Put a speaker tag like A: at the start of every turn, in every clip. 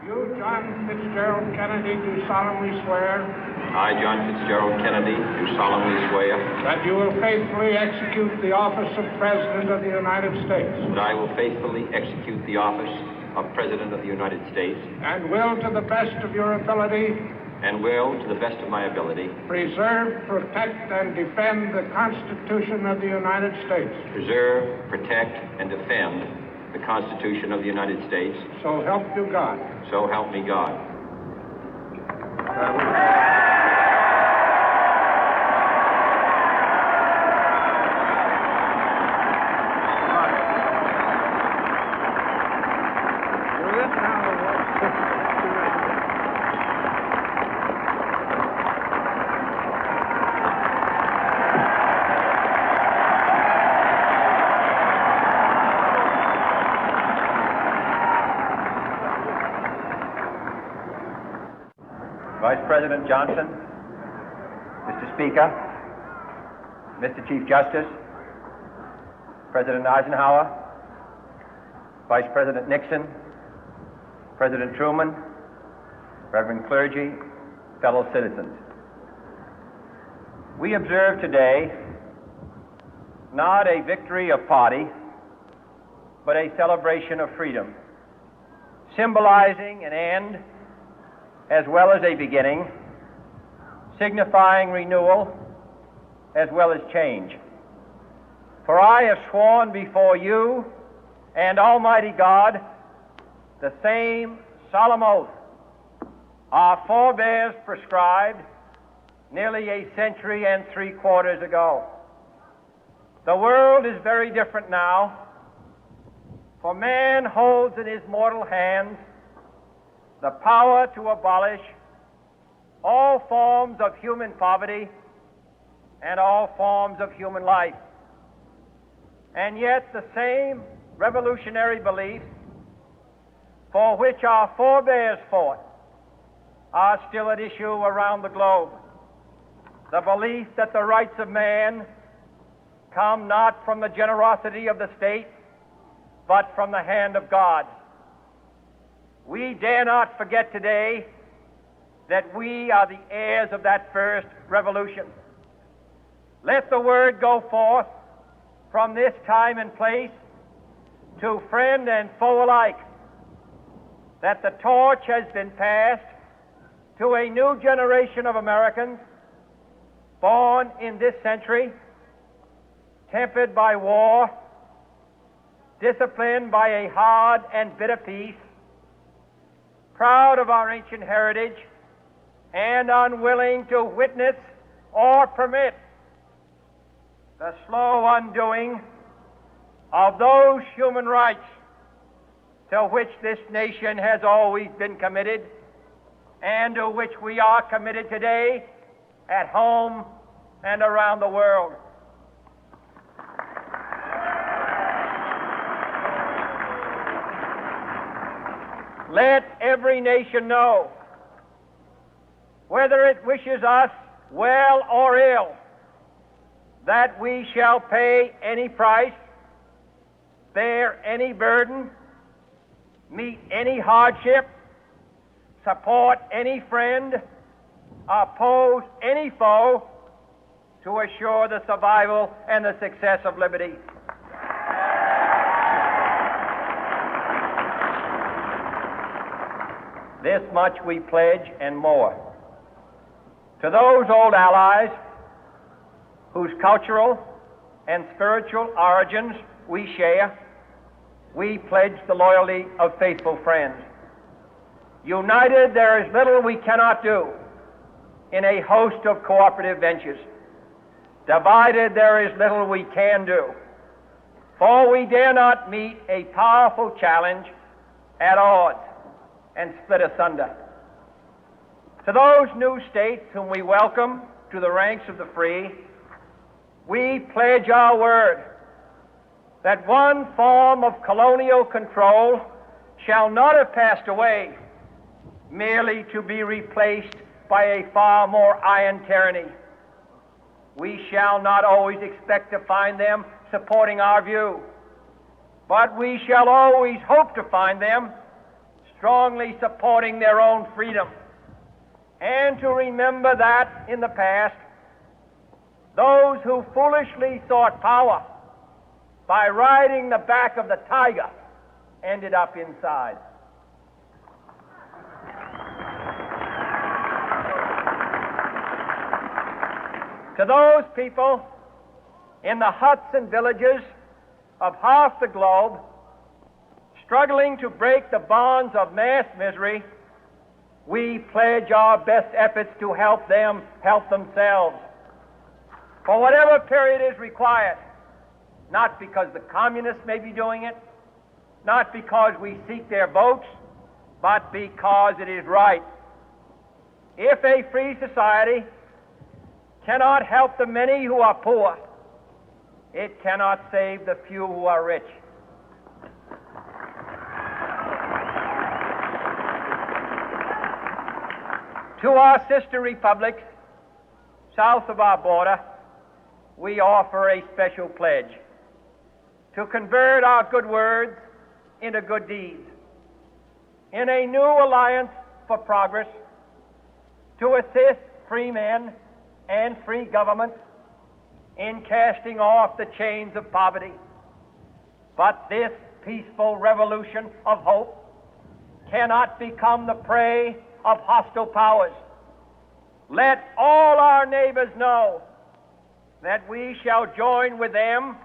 A: You, John Fitzgerald Kennedy, do solemnly swear.
B: I, John Fitzgerald Kennedy, do solemnly swear.
A: That you will faithfully execute the office of President of the United States.
B: That I will faithfully execute the office of President of the United States.
A: And will, to the best of your ability.
B: And will, to the best of my ability.
A: Preserve, protect, and defend the Constitution of the United States.
B: Preserve, protect, and defend the Constitution of the United States.
A: So help you God.
B: So help me God.
C: Vice President Johnson, Mr. Speaker, Mr. Chief Justice, President Eisenhower, Vice President Nixon, President Truman, Reverend clergy, fellow citizens. We observe today not a victory of party, but a celebration of freedom, symbolizing an end as well as a beginning, signifying renewal as well as change. For I have sworn before you and Almighty God the same solemn oath our forebears prescribed nearly a century and 3/4 ago. The world is very different now, for man holds in his mortal hands the power to abolish all forms of human poverty and all forms of human life. And yet the same revolutionary beliefs for which our forebears fought are still at issue around the globe. The belief that the rights of man come not from the generosity of the state, but from the hand of God. We dare not forget today that we are the heirs of that first revolution. Let the word go forth from this time and place to friend and foe alike that the torch has been passed to a new generation of Americans born in this century, tempered by war, disciplined by a hard and bitter peace, proud of our ancient heritage, and unwilling to witness or permit the slow undoing of those human rights to which this nation has always been committed and to which we are committed today at home and around the world. Let every nation know, whether it wishes us well or ill, that we shall pay any price, bear any burden, meet any hardship, support any friend, oppose any foe to assure the survival and the success of liberty. This much we pledge and more. To those old allies whose cultural and spiritual origins we share, we pledge the loyalty of faithful friends. United, there is little we cannot do in a host of cooperative ventures. Divided, there is little we can do, for we dare not meet a powerful challenge at odds and split asunder. To those new states whom we welcome to the ranks of the free, we pledge our word that one form of colonial control shall not have passed away, merely to be replaced by a far more iron tyranny. We shall not always expect to find them supporting our view, but we shall always hope to find them strongly supporting their own freedom, and to remember that in the past, those who foolishly sought power by riding the back of the tiger ended up inside. To those people in the huts and villages of half the globe struggling to break the bonds of mass misery, we pledge our best efforts to help them help themselves for whatever period is required, not because the communists may be doing it, not because we seek their votes, but because it is right. If a free society cannot help the many who are poor, it cannot save the few who are rich. To our sister republics south of our border, we offer a special pledge to convert our good words into good deeds, in a new alliance for progress, to assist free men and free governments in casting off the chains of poverty. But this peaceful revolution of hope cannot become the prey of hostile powers. Let all our neighbors know that we shall join with them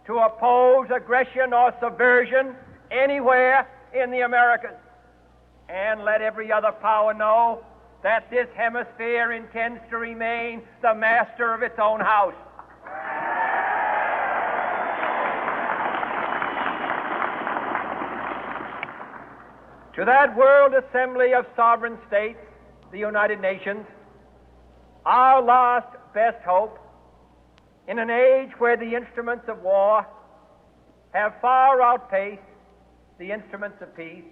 C: to oppose aggression or subversion anywhere in the Americas. And let every other power know that this hemisphere intends to remain the master of its own house. To that World Assembly of Sovereign States, the United Nations, our last best hope, in an age where the instruments of war have far outpaced the instruments of peace,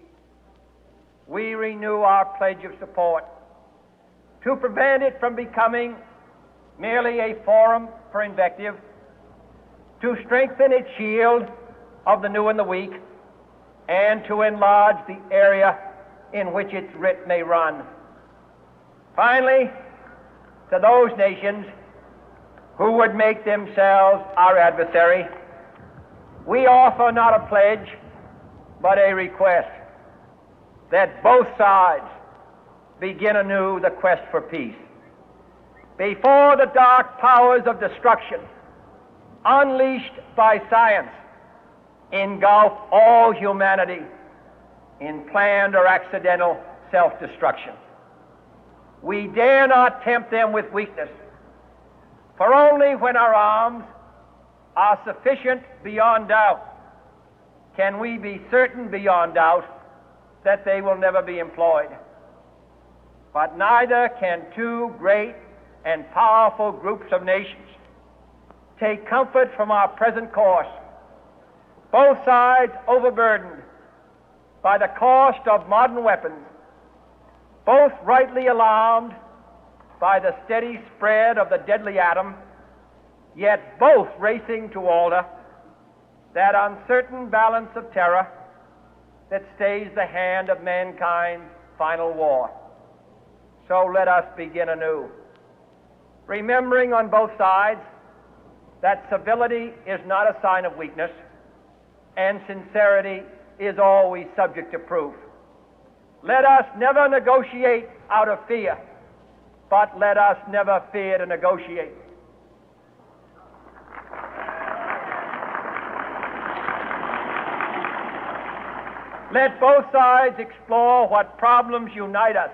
C: we renew our pledge of support to prevent it from becoming merely a forum for invective, to strengthen its shield of the new and the weak, and to enlarge the area in which its writ may run. Finally, to those nations who would make themselves our adversary, we offer not a pledge, but a request that both sides begin anew the quest for peace. Before the dark powers of destruction, unleashed by science, engulf all humanity in planned or accidental self-destruction, we dare not tempt them with weakness, for only when our arms are sufficient beyond doubt can we be certain beyond doubt that they will never be employed. But neither can two great and powerful groups of nations take comfort from our present course, both sides overburdened by the cost of modern weapons, both rightly alarmed by the steady spread of the deadly atom, yet both racing to alter that uncertain balance of terror that stays the hand of mankind's final war. So let us begin anew, remembering on both sides that civility is not a sign of weakness, and sincerity is always subject to proof. Let us never negotiate out of fear, but let us never fear to negotiate. Let both sides explore what problems unite us